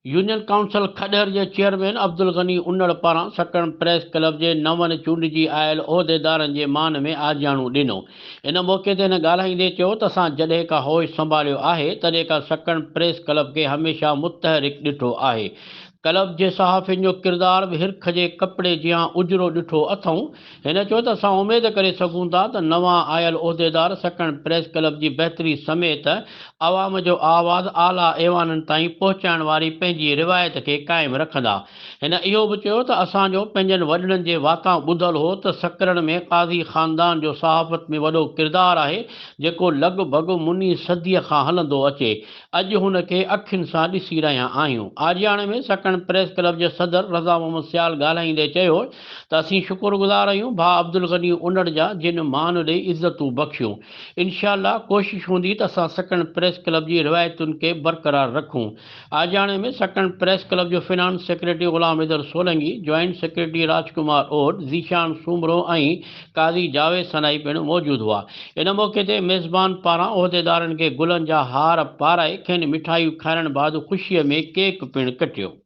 Union council खॾर जे chairman Abdul गनी उन्नड़ पारां सकण press club जे नवनि चूंडिजी आयल उहिदेदारनि जे मान में आजियाणो ॾिनो। इन मौक़े ते हिन ॻाल्हाईंदे चयो त असां जॾहिं खां होश संभालियो आहे तॾहिं खां सकण प्रेस क्लब खे हमेशह मुतहरिक ॾिठो आहे। क्लब जे सहाफ़ियुनि जो किरदारु बि हिरख जे कपिड़े जियां उजरो ॾिठो अथऊं। हिन चयो त असां उमेद करे सघूं था त नवां आयल उहिदेदार सकण प्रेस क्लब जी बहितरी समेत आवाम जो आवाज़ आला ऐवाननि ताईं पहुचाइण वारी पंहिंजी रिवायत खे क़ाइमु रखंदा। हिन इहो बि चयो त असांजो पंहिंजनि वॾड़नि जे वातां ॿुधल हो त सकरण में क़ाज़ी ख़ानदान जो सहाफ़त में वॾो किरदारु आहे जेको लॻभॻि मुनी सदीअ खां हलंदो अचे। अॼु हुन खे अखियुनि सां ॾिसी रहिया आहियूं। आजियाणे में सकण प्रेस क्लब जे सदर रज़ा मोहम्मद सियाल ॻाल्हाईंदे चयो त असीं शुक्रगुज़ार आहियूं भाउ अब्दुल गनी उन्नड़ जा जिन मान ॾेई इज़तूं बख़्शियूं। इनशाअल्लाह कोशिशि हूंदी त असां सकण प्रेस क्लब जी रिवायतुनि खे बरक़रार रखूं। आजियाणे में सकण प्रेस क्लब जो फिनांस सेक्रेटरी ग़ुलाम हैदर सोलंगी, जॉइंट सेक्रेटरी राजकुमार ओड, ज़ीशान सूमरो ऐं काज़ी जावेद सनाई पिणु मौजूदु हुआ। इन मौक़े ते मेज़बान पारां उहिदेदारनि खे गुलनि जा हार पाराए खेनि मिठाइयूं खाइण बैदि ख़ुशीअ में केक पिणु कटियो।